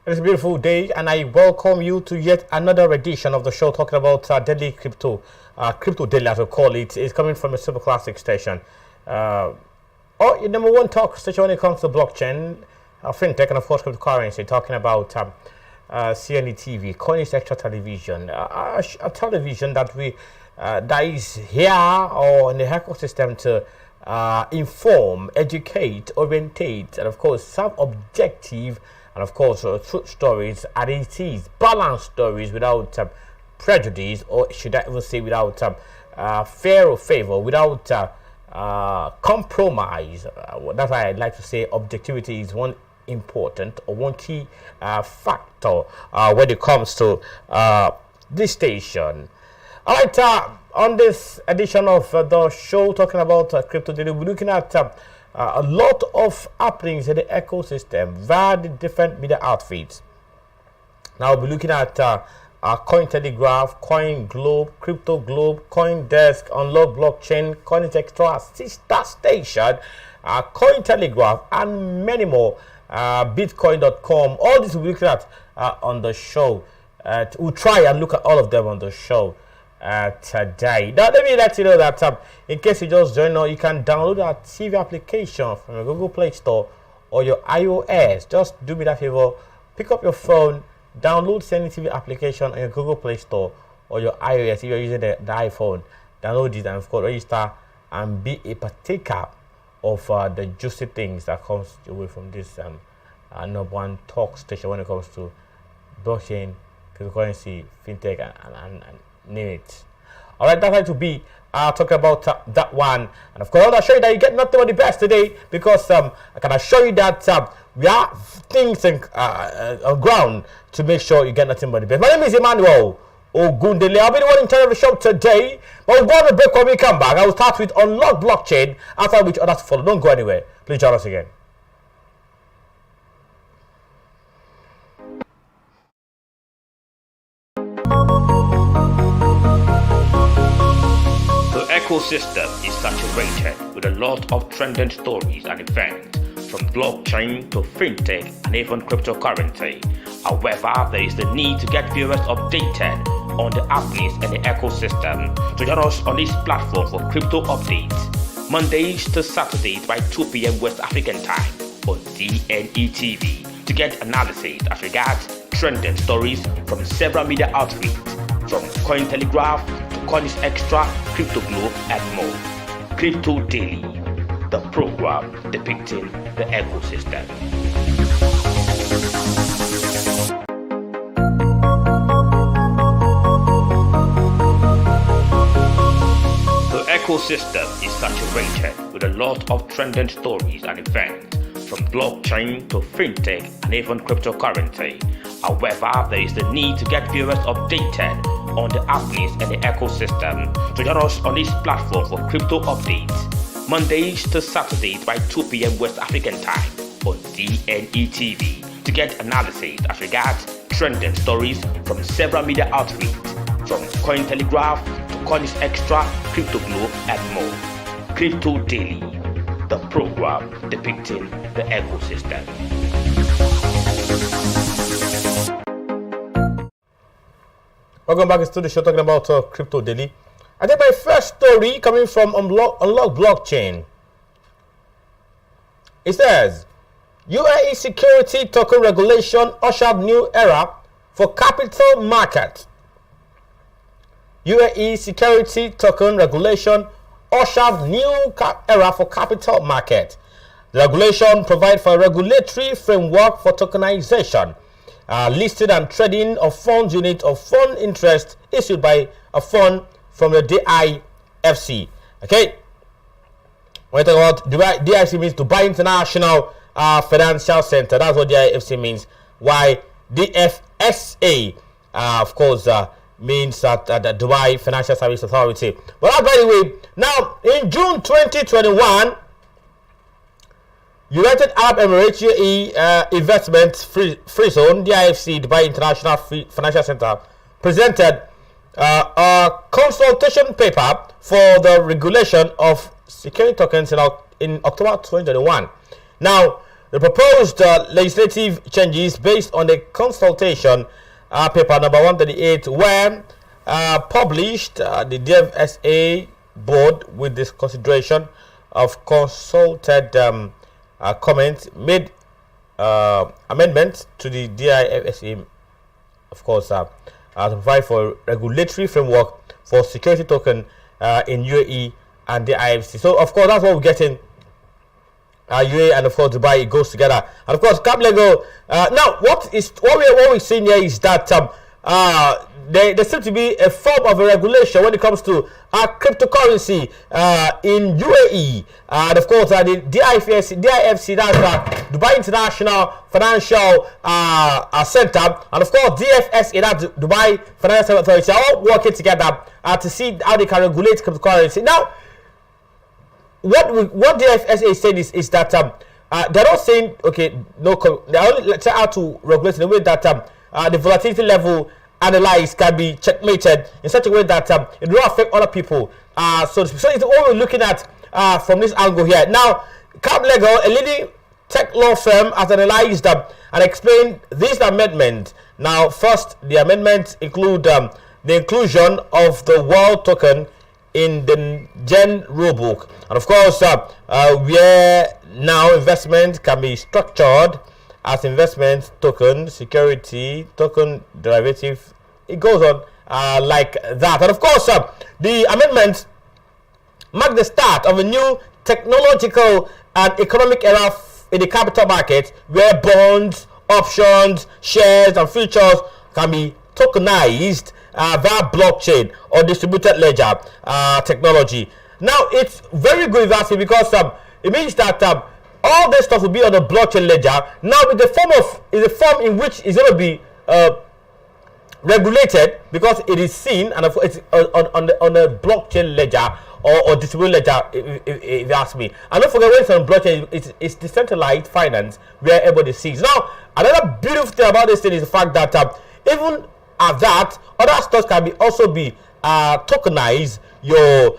It's a beautiful day, and I welcome you to yet another edition of the show talking about daily crypto daily as we call it. It's coming from a super classic station, or your number one talk station when it comes to blockchain, fintech, and of course cryptocurrency. Talking about CNETv, Coinage Extra Television, a television that that is here or in the ecosystem to inform, educate, orientate, and of course serve objective. And of course, truth stories, and it is balanced stories without prejudice, or should I even say without fear or favor, without compromise. That's why I like to say objectivity is one important or one key factor when it comes to this station. All right, on this edition of the show talking about crypto daily, we're looking at a lot of happenings in the ecosystem via the different media outfits. Now we'll be looking at Cointelegraph, CoinGlobe, Crypto Globe, CoinDesk, Unlock Blockchain, Coinage Extra, Sister Station, Cointelegraph, and many more. Bitcoin.com. All this we'll be looking at on the show. We'll try and look at all of them on the show today. Now let me let you know that in case you just joined us, you can download our TV application from your Google Play Store or your iOS. Just do me that favor, pick up your phone, download CNETv application on your Google Play Store or your iOS if you're using the iPhone. Download it and of course register and be a partaker of the juicy things that comes away from this number one talk station when it comes to blockchain, cryptocurrency, fintech, and name it. All right, that's going to be talking about that one, and of course I want to show you that you get nothing but the best today, because I can assure you that we have things on ground to make sure you get nothing but the best. My name is Emmanuel Ogundele. I'll be the one in charge of the show today, but we'll go on a break. When we come back, I will start with Unlock Blockchain, after which others follow. Don't go anywhere. Please join us again. Ecosystem is saturated with a lot of trending stories and events, from blockchain to fintech and even cryptocurrency. However, there is the need to get viewers updated on the happenings in the ecosystem. So join us on this platform for crypto updates, Mondays to Saturdays by 2 p.m. West African time on CNETv, to get analysis as regards trending stories from several media outfits, from Cointelegraph to Coinage Extra, Crypto Globe, and more. Crypto Daily, the program depicting the ecosystem. The ecosystem is saturated with a lot of trending stories and events, from blockchain to fintech and even cryptocurrency. However, there is the need to get viewers updated on the happenings in the ecosystem. So join us on this platform for crypto updates, Mondays to Saturdays by 2 p.m. West African time on CNETv, to get analysis as regards trending stories from several media outfits, from Cointelegraph to Coinage Extra, Crypto Globe, and more. Crypto Daily, the program depicting the ecosystem. Welcome back to the show talking about Crypto Daily. I think my first story coming from Unlock Blockchain. It says, UAE security token regulation ushered new era for capital market. UAE security token regulation ushered new era for capital market. The regulation provides for a regulatory framework for tokenization, listed and trading of funds unit of fund interest issued by a fund from the DIFC. Okay, when we talk about DIFC, means Dubai International Financial Center. That's what DIFC means. Why DFSA, of course, means that the Dubai Financial Service Authority. But by the way, now in June 2021, United Arab Emirates UAE Investment Free Zone, DIFC, Dubai International Financial Center, presented a consultation paper for the regulation of security tokens in October 2021. Now, The proposed legislative changes based on the consultation paper number 138 were published the DFSA board with this consideration of consulted comments made amendments to the DIFSA, of course, to provide for regulatory framework for security token in UAE and the IFC. So, of course, that's what we're getting. UAE and of course Dubai, it goes together. And of course, Cap Lego. Now, what we're seeing here is that there seems to be a form of a regulation when it comes to cryptocurrency in UAE, and of course the DIFC, that's Dubai International Financial Center, and of course DFSA, that's Dubai Financial Authority, are all working together to see how they can regulate cryptocurrency. Now, what the FSA is saying is that they're not saying okay, they only try how to regulate in a way that the volatility level analyzed can be checkmated in such a way that it will affect other people. So it's what we're looking at from this angle here. Now, Cap Legal, a leading tech law firm, has analyzed and explained this amendment. Now, first, the amendments include the inclusion of the world token in the Gen rulebook, and of course where now investment can be structured as investment token, security token, derivative, it goes on like that. And of course the amendments mark the start of a new technological and economic era in the capital market, where bonds, options, shares and futures can be tokenized via blockchain or distributed ledger technology. Now, it's very good investment because it means that all this stuff will be on the blockchain ledger. Now, with the form in which it's going to be regulated, because it is seen and it's on the blockchain ledger or distributed ledger, if you ask me. And don't forget, when it's on blockchain, it's decentralized finance where everybody sees. Now, another beautiful thing about this thing is the fact that even at that, other stocks can also be tokenized. Your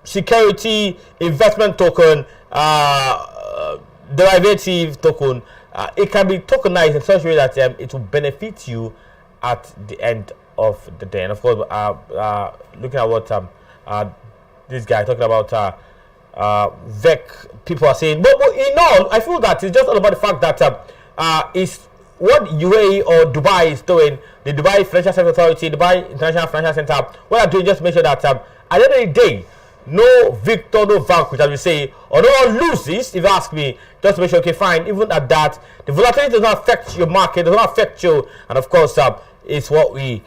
security investment token, derivative token, it can be tokenized in such a way that it will benefit you at the end of the day. And of course, looking at what this guy talking about VEC, people are saying, but in all, I feel that it's just all about the fact that it's what UAE or Dubai is doing, the Dubai Financial Services Authority, Dubai International Financial Center, what they're doing, just make sure that at the end of the day, no victor, no vanquish, as we say, or no one loses, if you ask me, just make sure, okay, fine, even at that, the volatility does not affect your market, does not affect you, and of course, it's what it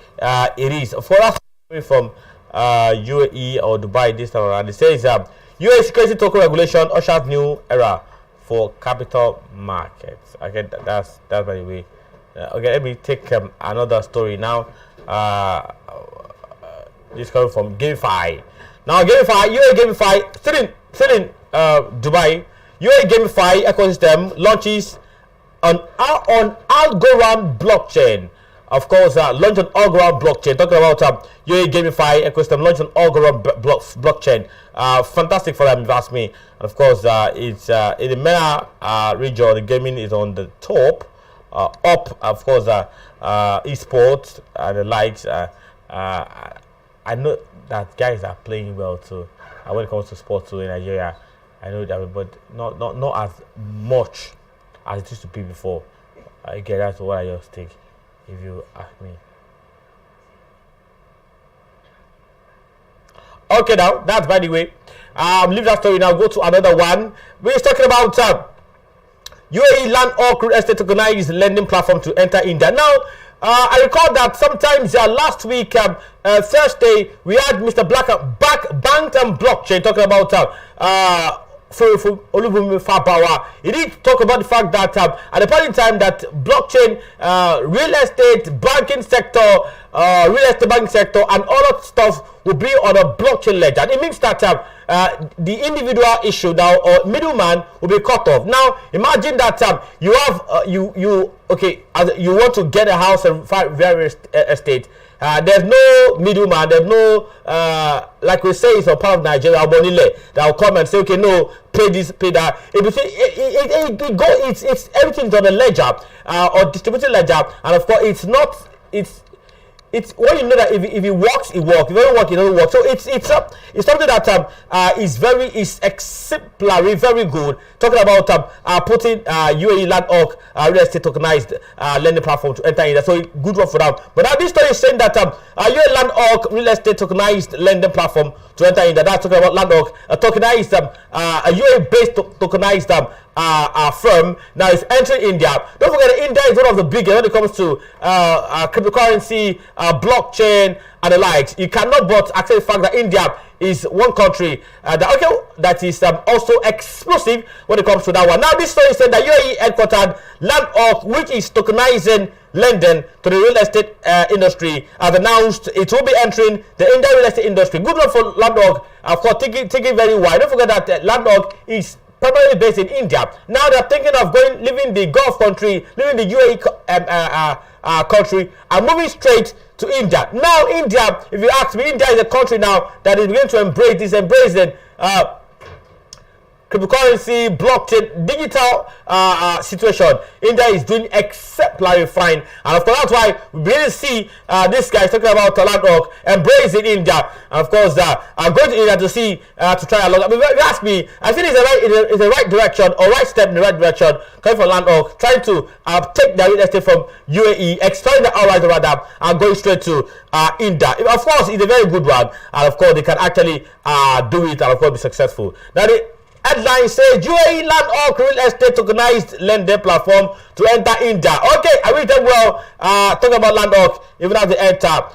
is. Of course, that's coming from UAE or Dubai this time around. It says, UAE security token regulation ushers new era for capital markets. Okay, that's by the way. Okay, let me take another story now. This coming from GameFi. Now, GameFi, UAE GameFi, still in Dubai. UAE GameFi ecosystem launches on Algorand blockchain. Of course, launched on Algorand blockchain. Talking about UAE GameFi ecosystem launched on Algorand blockchain. Fantastic for them, if you ask me. And of course, it's in the MENA region. The gaming is on the top. Up, of course, esports and the likes. I know that guys are playing well too. When it comes to sports too in Nigeria, I know that, but not as much as it used to be before. Again, that's what I just think, if you ask me. Okay, now that's by the way. Leave that story now. Go to another one. We're talking about UAE land or crude estate tokenized lending platform to enter India. Now, I recall that sometimes last week, Thursday, we had Mr. Bank and Blockchain talking about Olubunmi Fabawa. He did talk about the fact that at the point in time that blockchain, real estate, banking sector real estate banking sector, and all that stuff will be on a blockchain ledger. And it means that the individual issue now or middleman will be cut off. Now, imagine that you have you want to get a house and various estate. There's no middleman. There's no like we say, it's a part of Nigeria, that will come and say, okay, no, pay this, pay that. It's everything's on a ledger or distributed ledger, and of course, it's when you know that if it works, it works. If it doesn't work, it doesn't work. So it's something that is exemplary, very good. Talking about putting UAE Land Org real estate tokenized lending platform to enter in there. So good one for them. But now this story is saying that UAE Land Org real estate tokenized lending platform to enter in there. That's talking about Land Org, a tokenized a UAE based tokenized firm now is entering India. Don't forget that India is one of the biggest when it comes to cryptocurrency, blockchain, and the likes. You cannot but accept the fact that India is one country that is also explosive when it comes to that one. Now, this story said that UAE headquartered Land Org, which is tokenizing lending to the real estate industry, has announced it will be entering the Indian real estate industry. Good one for Land Org, of course, taking very wide. Don't forget that Land Org is primarily based in India. Now they're thinking of leaving the Gulf country, leaving the UAE country, and moving straight to India. Now, India, if you ask me, India is a country now that is beginning to embracing cryptocurrency, blockchain, digital situation. India is doing exemplary fine, and of course that's why we begin to see this guy talking about Land Org embracing India, and of course I'm going to India to see to try a lot. I mean, if you ask me, I think it's the right direction or right step in the right direction coming from Land Org, trying to take their real estate from UAE, exploring the outright radar, and going straight to India. Of course, it's a very good one, and of course they can actually do it and of course be successful. Now the headline says UAE Land Org real estate tokenized lending platform to enter India. Okay, I read them well. Talking about Land Org, even as they enter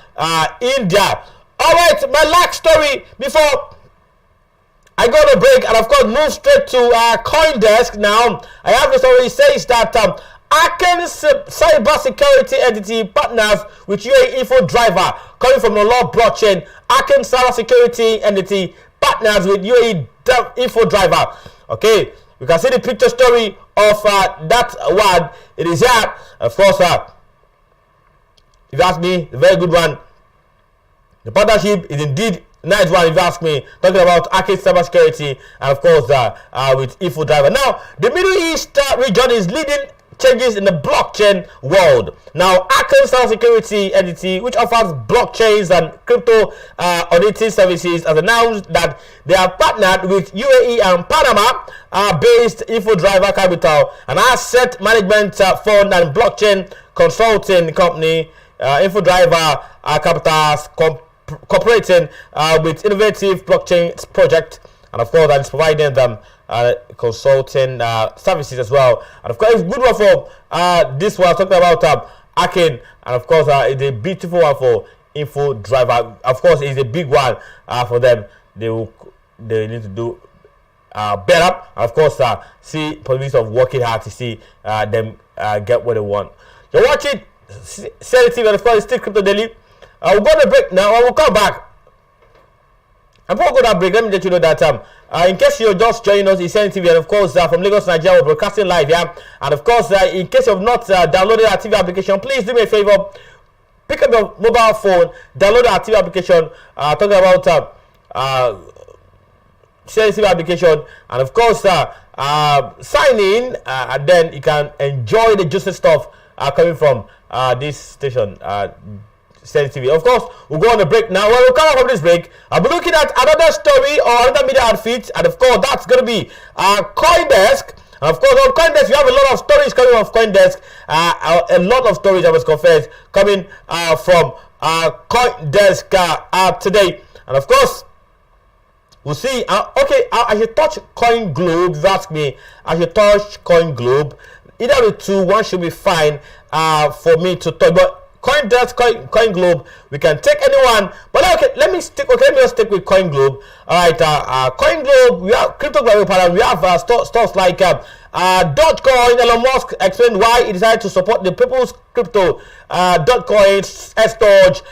India. All right, my last story before I go to break, and of course move straight to CoinDesk. Now I have this already says that Aken cybersecurity entity partners with UAE Info Driver coming from the law blockchain. Aken cybersecurity entity partners with UAE Info Driver. Okay, you can see the picture story of that one. It is here, of course. If you ask me, a very good one. The partnership is indeed nice one. If you ask me, talking about Aken cybersecurity and of course with Info Driver. Now, the Middle East region is leading changes in the blockchain world. Now, Aken cybersecurity entity, which offers blockchains and crypto auditing services, has announced that they have partnered with UAE and Panama based Info Driver Capital, an asset management fund and blockchain consulting company. Info Driver Capital cooperating with innovative blockchain project, and of course that is providing them consulting services as well. And of course, it's good one for this one. Talking about Aken, and of course it's a beautiful one for Info Driver. Of course, it's a big one for them. They need to do better. And of course, see possibilities of working hard to see them get what they want. You're watching CNETv, and of course it's still Crypto Daily. We'll go on a break now. We'll come back. And before we go to that break, let me let you know that in case you're just joining us, it's CNETv, and of course from Lagos, Nigeria, we're broadcasting live here. And of course, in case you've not downloaded our TV application, please do me a favor, pick up your mobile phone, download our TV application. Talking about CNETv application, and of course sign in, and then you can enjoy the juicy stuff coming from this station. CNETv. Of course, we'll go on a break now. When we come out from this break, I'll be looking at another story or another media outfit, and of course, that's going to be CoinDesk. And of course, on CoinDesk, we have a lot of stories coming off CoinDesk. A lot of stories, I must confess, coming from CoinDesk today. And of course, we'll see. Okay, I should touch CoinGlobe. If you ask me, I should touch CoinGlobe. Either of the two, one should be fine for me to touch. But Coin Globe. We can take anyone, but okay, let me just stick with Coin Globe. All right, Coin Globe. We have crypto partner. We have stocks like Dogecoin. Elon Musk explained why he decided to support the people's crypto. Dogecoin, S-Doge.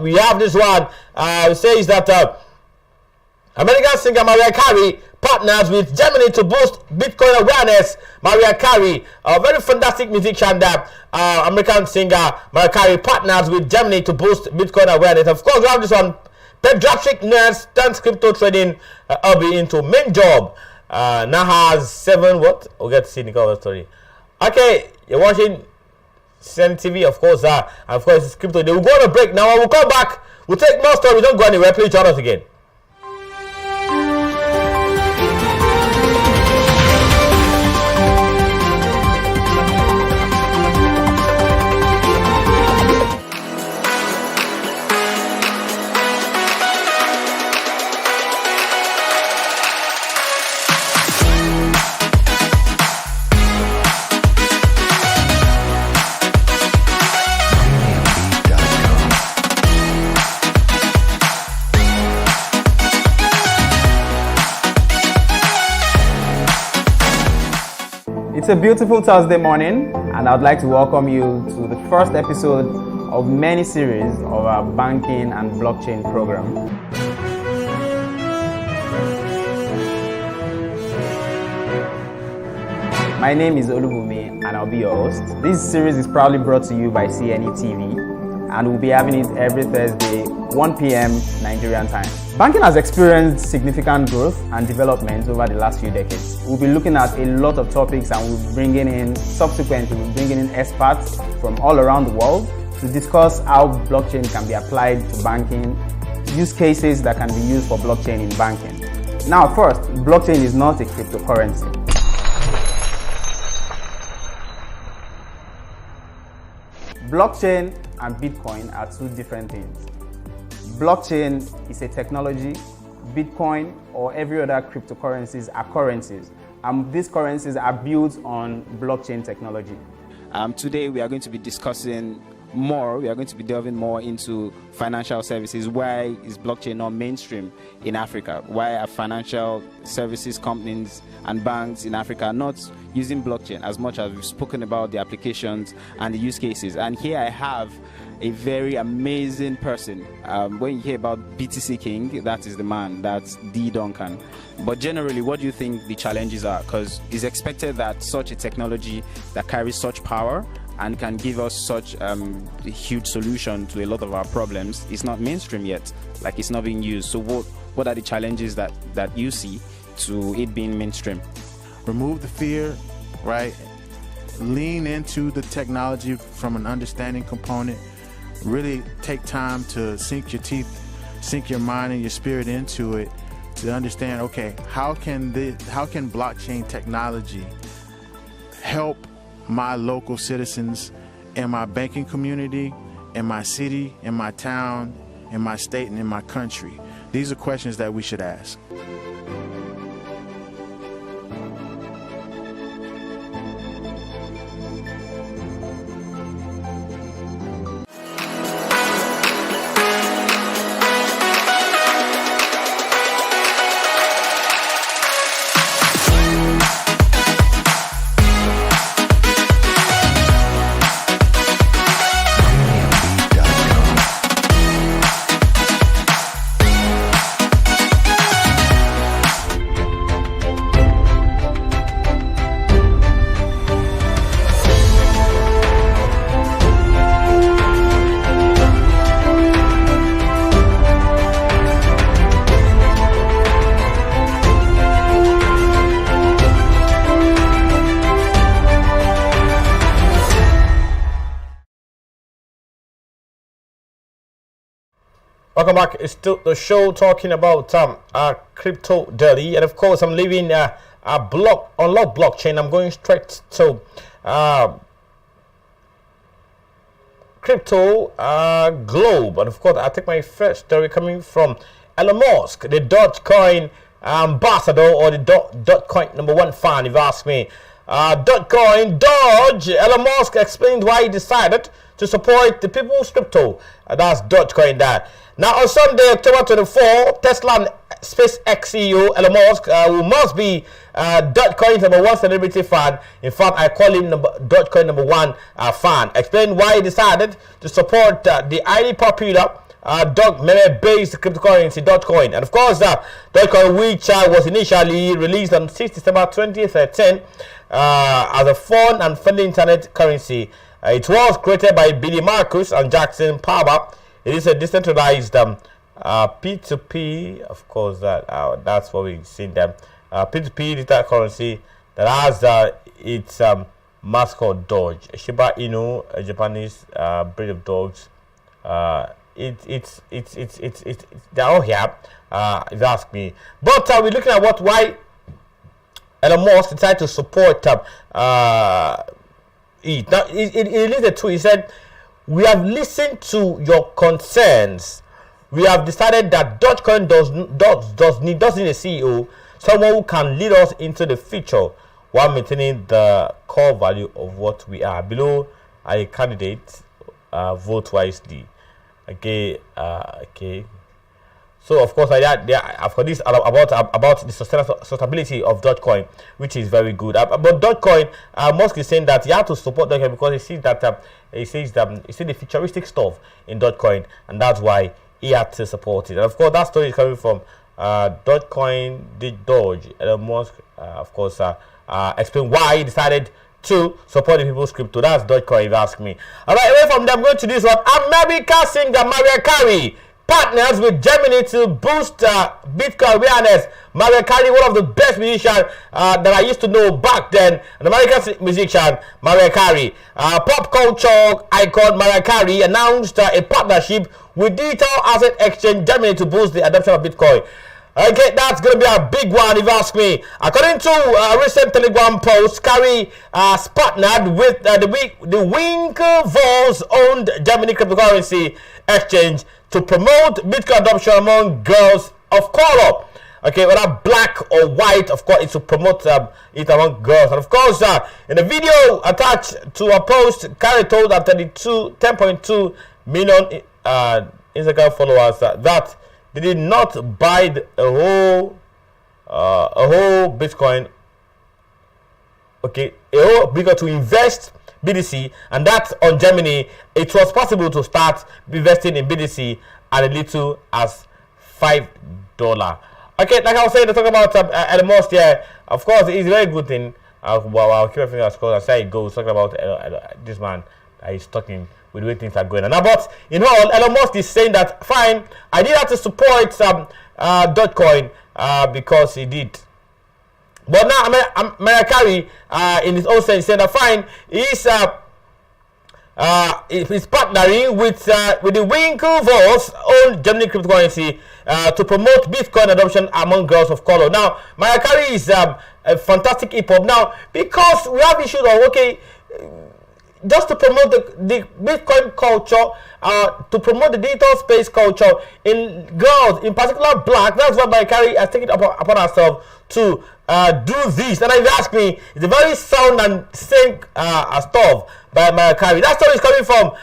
We have this one. It says that American singer Mariah Carey partners with Germany to boost Bitcoin awareness. Mariah Carey, a very fantastic musician, that American singer Mariah Carey partners with Germany to boost Bitcoin awareness. Of course, we have this one. Pediatric nurse turns crypto trading hobby into main job. Now has 7 what? We'll get to see the cover story. Okay, you're watching CNETv, of course. And of course, it's crypto. They will go on a break now. We'll come back. We'll take more stories. Don't go anywhere. Please join us again. It's a beautiful Thursday morning, and I'd like to welcome you to the first episode of many series of our banking and blockchain program. My name is Olubumi, and I'll be your host. This series is proudly brought to you by CNETv, and we'll be having it every Thursday, 1 p.m. Nigerian time. Banking has experienced significant growth and development over the last few decades. We'll be looking at a lot of topics, and we'll be bringing in experts from all around the world to discuss how blockchain can be applied to banking, use cases that can be used for blockchain in banking. Now, first, blockchain is not a cryptocurrency. Blockchain and Bitcoin are two different things. Blockchain is a technology. Bitcoin or every other cryptocurrencies are currencies. These currencies are built on blockchain technology. Today we are going to be discussing more. We are going to be delving more into financial services. Why is blockchain not mainstream in Africa? Why are financial services companies and banks in Africa not using blockchain as much as we've spoken about the applications and the use cases? And here I have a very amazing person. When you hear about BTC King, that is the man, that's D. Duncan. But generally, what do you think the challenges are? Because it's expected that such a technology that carries such power and can give us such a huge solution to a lot of our problems is not mainstream yet, like it's not being used. So what are the challenges that you see to it being mainstream? Remove the fear, right? Lean into the technology from an understanding component. Really take time to sink your teeth, sink your mind and your spirit into it to understand, okay, how can blockchain technology help my local citizens in my banking community, in my city, in my town, in my state, and in my country? These are questions that we should ask. Welcome back. It's still the show talking about crypto daily, and of course I'm leaving a unlock blockchain. I'm going straight to crypto globe, and of course I take my first story coming from Elon Musk, the Dogecoin ambassador, or the Dogecoin #1 fan, if you ask me. Dogecoin Doge. Elon Musk explained why he decided to support the people's crypto. That's Dogecoin. That now on Sunday, October 24, Tesla and SpaceX CEO Elon Musk, who must be Dogecoin's #1 celebrity fan. In fact, I call him Dogecoin #1 fan. Explain why he decided to support the highly popular dog meme-based cryptocurrency Dogecoin. And of course, Dogecoin, which was initially released on 6 December 2013 as a fun and friendly internet currency. It was created by Billy Marcus and Jackson Palmer. It is a decentralized P2P, of course, that's what we've seen them. P2P digital currency that has its mascot Doge, Shiba Inu, a Japanese breed of dogs. It's they're all here, if you ask me. But we're looking at why Elon Musk decided to support it. Now, it released a tweet. He said, "We have listened to your concerns. We have decided that Dogecoin does need a CEO, someone who can lead us into the future while maintaining the core value of what we are. Below are a candidate. Vote wisely." Okay. So of course, I've got this about the sustainability of Dogecoin, which is very good. But Dogecoin, Musk is saying that you have to support Dogecoin because he sees that he sees the futuristic stuff in Dogecoin, and that's why he had to support it. And of course, that story is coming from Dogecoin, Doge. Elon Musk, of course, explain why he decided to support the people's crypto. That's Dogecoin, if you ask me. Alright, away from them, going to this one. America singer Mariah Carey partners with Germany to boost Bitcoin awareness. Mariah Carey, one of the best musicians that I used to know back then, an American musician, Mariah Carey. Pop culture icon Mariah Carey announced a partnership with digital asset exchange Germany to boost the adoption of Bitcoin. Okay, that's going to be a big one, if you ask me. According to a recent Telegram post, Carey has partnered with the Winklevoss-owned Germany cryptocurrency exchange to promote Bitcoin adoption among girls of color. Okay, whether black or white, of course, it's to promote it among girls. And of course, in the video attached to a post, Carey told that 10.2 million Instagram followers that they did not buy a whole Bitcoin. Okay, a whole Bitcoin to invest BTC, and that on Germany, it was possible to start investing in BTC at a little as $5. Okay, like I was saying, to talk about Elon Musk here. Of course, it's a very good thing. I'll keep my fingers crossed. I say it goes. Talking about this man that is talking with the way things are going on. Now, but in all, Elon Musk is saying that fine, I did have to support Dogecoin because he did. But now Mariah Carey, in his own sense, said that fine, he's partnering with the Winklevoss-owned Germany cryptocurrency to promote Bitcoin adoption among girls of color. Now, Mariah Carey is a fantastic hip hop. Now, because we have issues of just to promote the Bitcoin culture, to promote the digital space culture in girls, in particular black. That's why Mariah Carey has taken it upon herself to do this. And if you ask me, it's a very sound and same stuff by Mariah Carey. That story is coming from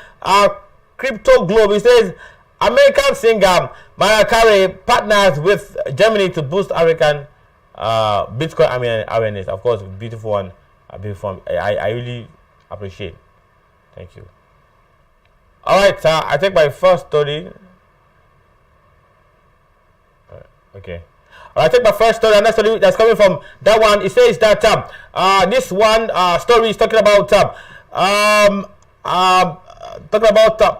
Crypto Globe. It says American singer Mariah Carey partners with Germany to boost American Bitcoin awareness. Of course, beautiful one. Beautiful. I really appreciate. Thank you. Alright, I take my first story. Okay. I take my first story, and that story that's coming from that one. It says that this one story is talking about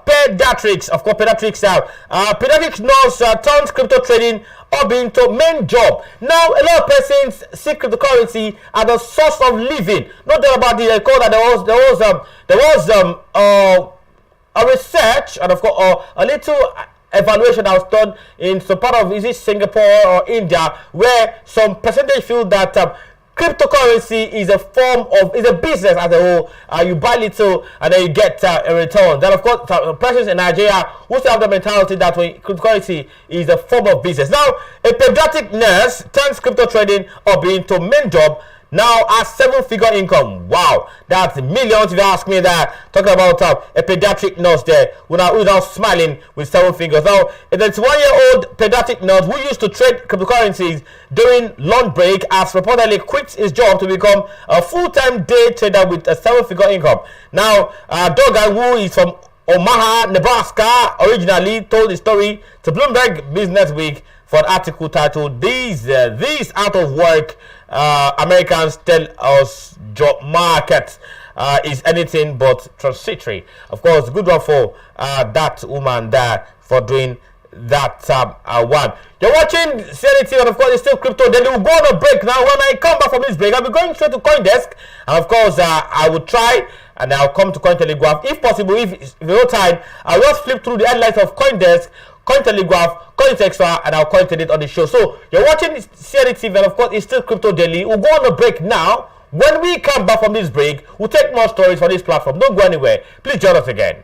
pediatrics. Of course, pediatrics. Pediatrics nurse turns crypto trading up into main job. Now, a lot of persons see cryptocurrency as a source of living. Not that about the call that there was a research, and of course a little evaluation that was done in some part of, is it Singapore or India, where some percentage feel that cryptocurrency is a form of, is a business as a whole. You buy little and then you get a return. Then of course, persons in Nigeria who still have the mentality that cryptocurrency is a form of business. Now, a pediatric nurse turns crypto trading up into main job. now has 7-figure income. Wow, that's millions. If you ask me that, talking about a pediatric nurse there who is now smiling with 7 figures. Now, it's 1-year-old pediatric nurse who used to trade cryptocurrencies during lunch break has reportedly quit his job to become a full-time day trader with a 7-figure income. Now, Dogan, who is from Omaha, Nebraska, originally told the story to Bloomberg Business Week for an article titled "These out of work Americans tell us job market is anything but transitory." Of course, good one for that woman there for doing that one. You're watching CNETv, and of course it's still crypto. Then we'll go on a break now. When I come back from this break, I'll be going straight to CoinDesk, and of course I will try and I'll come to Cointelegraph if possible. If no time, I'll just flip through the headlines of CoinDesk, Cointelegraph, CoinExtra, and I'll comment it on the show. So you're watching CNETv, and of course it's still crypto daily. We'll go on a break now. When we come back from this break, we'll take more stories for this platform. Don't go anywhere. Please join us again.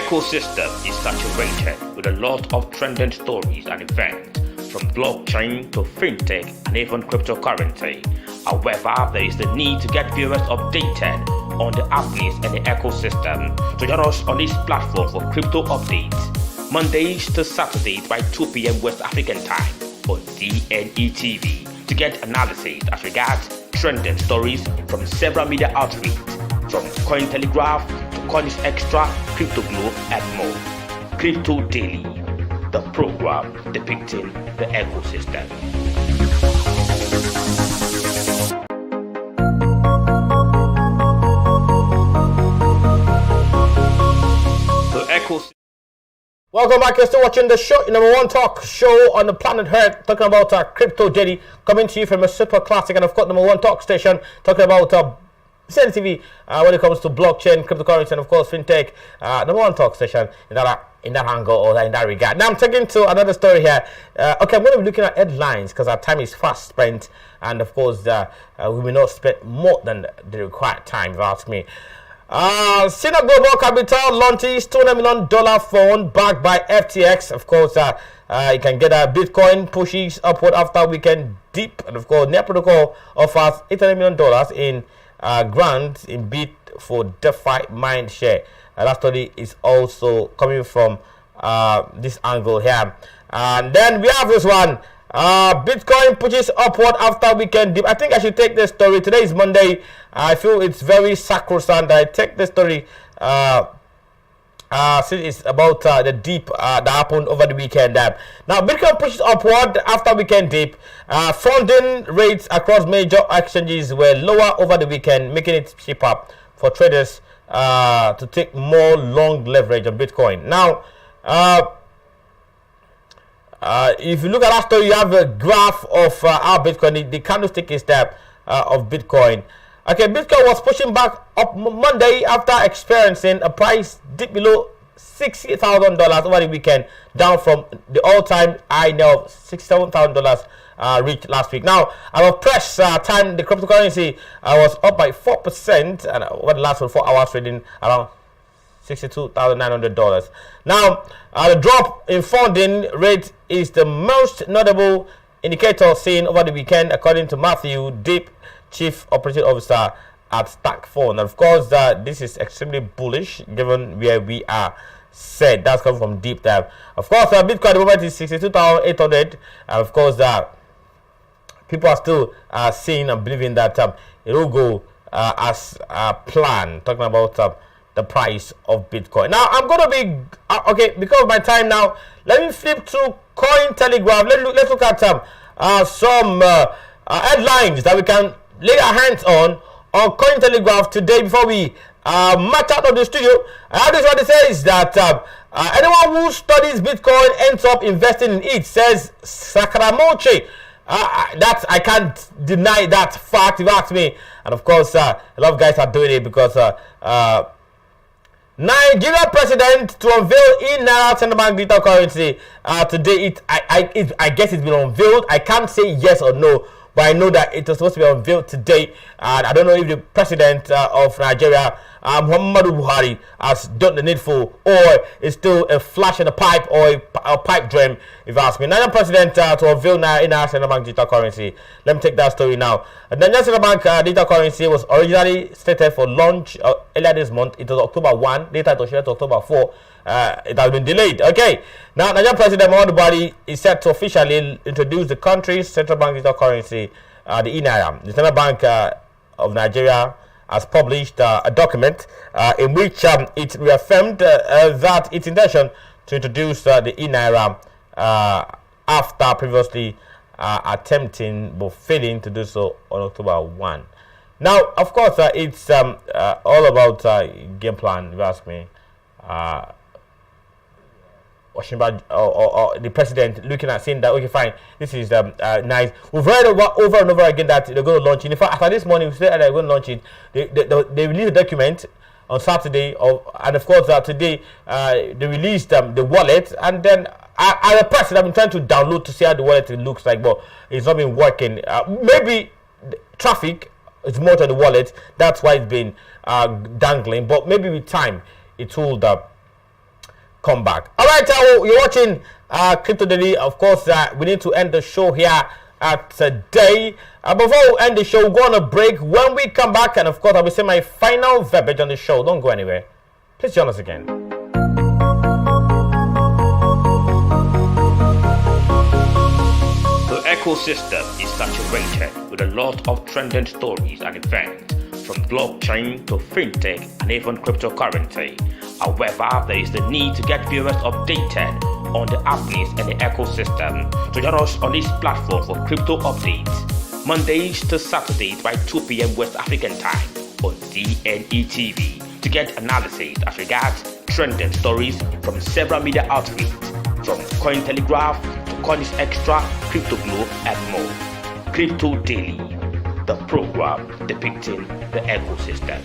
Ecosystem is saturated with a lot of trending stories and events from blockchain to fintech and even cryptocurrency. However, there is the need to get viewers updated on the happenings in the ecosystem. So join us on this platform for crypto updates, Mondays to Saturdays by 2 p.m. West African time on CNETv to get analysis as regards trending stories from several media outlets, from Cointelegraph to CoinExtra, Crypto Globe, and more. Crypto Daily, the program depicting the ecosystem. The ecosystem. Welcome back. You're still watching the show, number one talk show on the planet Earth, talking about Crypto Daily, coming to you from a super classic and of course number one talk station, talking about CNETv when it comes to blockchain, cryptocurrency, and of course fintech. Number one talk station in that angle or in that regard. Now I'm taking to another story here. Okay, I'm going to be looking at headlines because our time is fast spent, and of course we will not spend more than the required time, if you ask me. Sina Global Capital launches $200 million fund backed by FTX. Of course, you can get a Bitcoin pushes upward after weekend dip, and of course, Net Protocol offers $800 million in grant in bid for DeFi mind share. That story is also coming from this angle here. And then we have this one. Bitcoin pushes upward after weekend dip. I think I should take this story. Today is Monday. I feel it's very sacrosanct. I take this story since it's about the dip that happened over the weekend. Now, Bitcoin pushes upward after weekend dip. Funding rates across major exchanges were lower over the weekend, making it cheaper for traders to take more long leverage on Bitcoin. Now, if you look at that story, you have a graph of our Bitcoin. The candlestick is there of Bitcoin. Okay, Bitcoin was pushing back up Monday after experiencing a price dip below $60,000 over the weekend, down from the all-time high now of $67,000 reached last week. Now, our press time, the cryptocurrency was up by 4%, and over the last 4 hours trading around $62,900. Now, the drop in funding rate is the most notable indicator seen over the weekend, according to Matthew Deep, Chief Operating Officer at Stack Fund. And of course, this is extremely bullish given where we are set. That's coming from Deep there. Of course, Bitcoin at the moment is 62,800, and of course, people are still seeing and believing that it will go as planned. Talking about the price of Bitcoin. Now, I'm going to be okay because of my time now. Let me flip to Cointelegraph. Let's look at some headlines that we can lay our hands on Cointelegraph today before we match out of the studio. And this is what it says, that anyone who studies Bitcoin ends up investing in it, says Sakramoche. That's, I can't deny that fact if you ask me. And of course, a lot of guys are doing it because Nigeria president to unveil in central bank digital currency today. I guess it's been unveiled. I can't say yes or no, but I know that it was supposed to be unveiled today. And I don't know if the president of Nigeria, Muhammadu Buhari, has done the needful, or it's still a flash in the pipe or a pipe dream, if you ask me. Nigerian president to unveil in our central bank digital currency. Let me take that story now. The Nigerian central bank digital currency was originally slated for launch earlier this month. It was October 1. Later it was scheduled to October 4. It has been delayed. Okay. Now, Nigerian President Muhammadu Buhari is set to officially introduce the country's central bank digital currency, the e-Naira. The Central Bank of Nigeria has published a document in which it reaffirmed that its intention to introduce the e-Naira after previously attempting but failing to do so on October 1. Now, of course, it's all about game plan, if you ask me. Or the president looking at saying that, okay, fine, this is nice. We've heard over and over again that they're going to launch it. In fact, after this morning, we said they're going to launch it. They released a document on Saturday, and of course, today they released the wallet. And then as a person, I've been trying to download to see how the wallet looks like, but it's not been working. Maybe traffic is more to the wallet, that's why it's been dangling, but maybe with time it will come back. All right, you're watching Crypto Daily. Of course, we need to end the show here today. Before we end the show, we'll go on a break. When we come back, and of course, I'll be saying my final verbiage on the show. Don't go anywhere. Please join us again. The ecosystem is saturated with a lot of trending stories and events, from blockchain to fintech and even cryptocurrency. However, there is the need to get viewers updated on the happenings in the ecosystem. So join us on this platform for crypto updates, Mondays to Saturdays by 2 p.m. West African time on CNETv, to get analysis as regards trending stories from several media outfits, from Cointelegraph to Coins Extra, Crypto Globe, and more. Crypto Daily, the program depicting the ecosystem.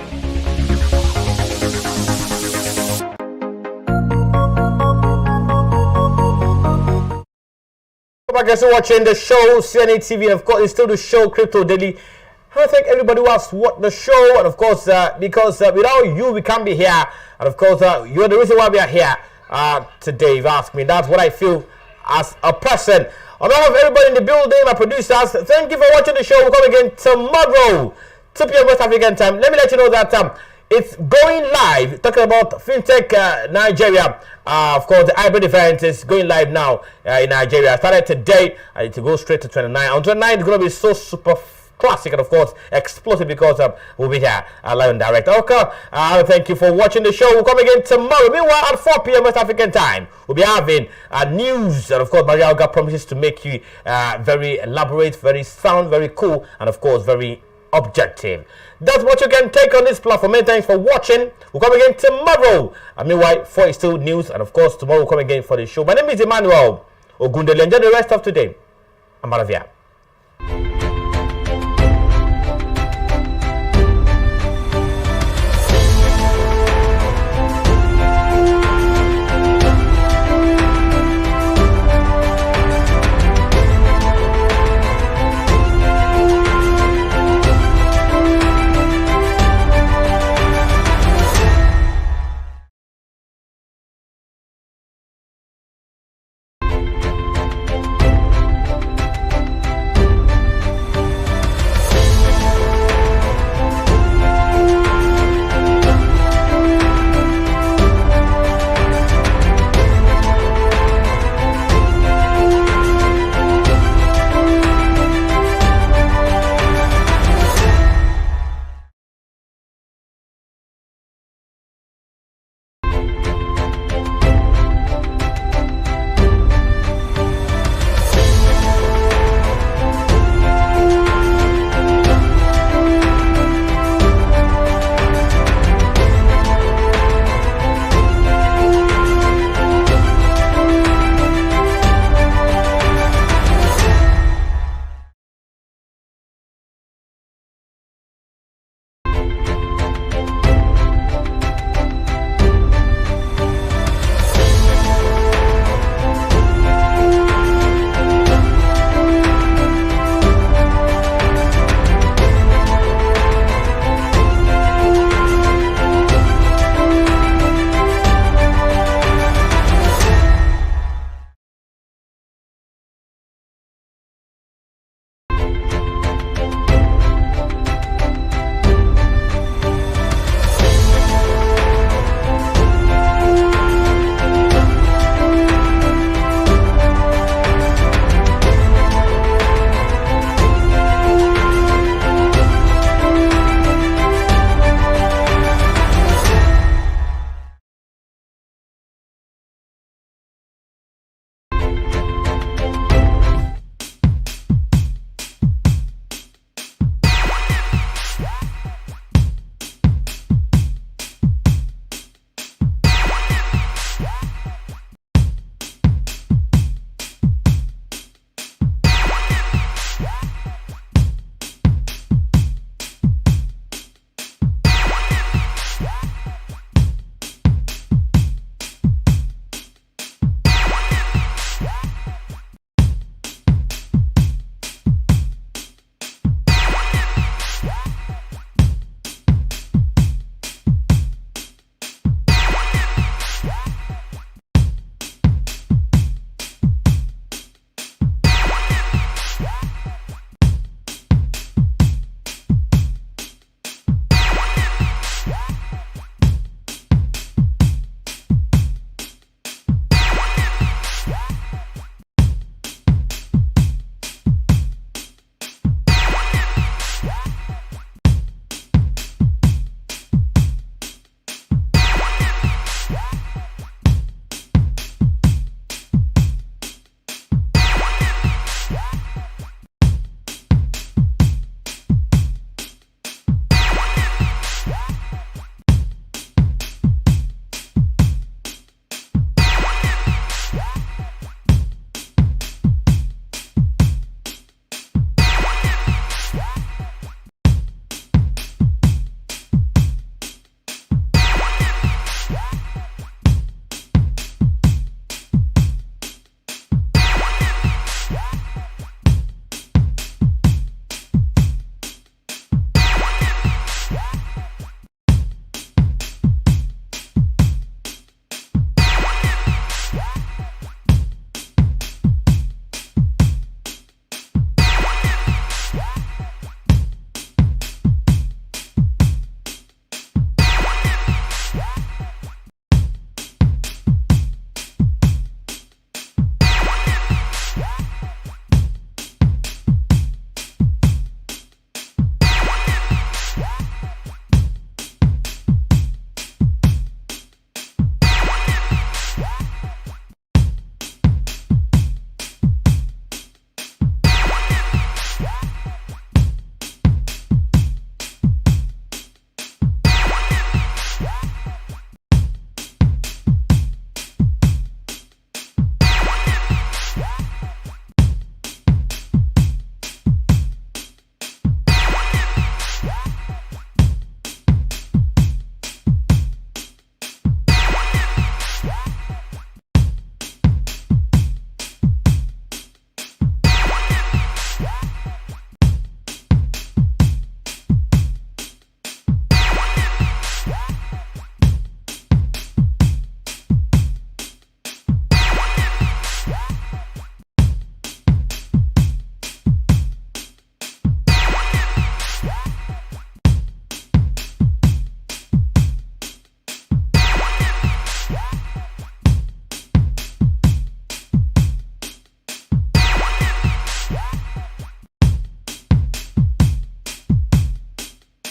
Back and still watching the show CNETv, and of course it's still the show Crypto Daily. I want to thank everybody who has watched the show, and of course because without you we can't be here, and of course you're the reason why we are here today. If you ask me, that's what I feel as a person. On behalf of everybody in the building, my producers, thank you for watching the show. We'll come again tomorrow, 2 p.m. West African time. Let me let you know that it's going live, talking about FinTech Nigeria. Of course, the hybrid event is going live now in Nigeria. I started today. I need to go straight to 29. On 29, it's going to be so super classic and, of course, explosive, because we'll be here live and direct. Okay, thank you for watching the show. We'll come again tomorrow. Meanwhile, at 4 p.m. West African time, we'll be having news. And, of course, Maria Oga promises to make you very elaborate, very sound, very cool, and, of course, very objective. That's what you can take on this platform. Many thanks for watching. We'll come again tomorrow. And meanwhile, 4 is still news. And of course, tomorrow we'll come again for the show. My name is Emmanuel Ogundele. Enjoy the rest of today. I'm out of here.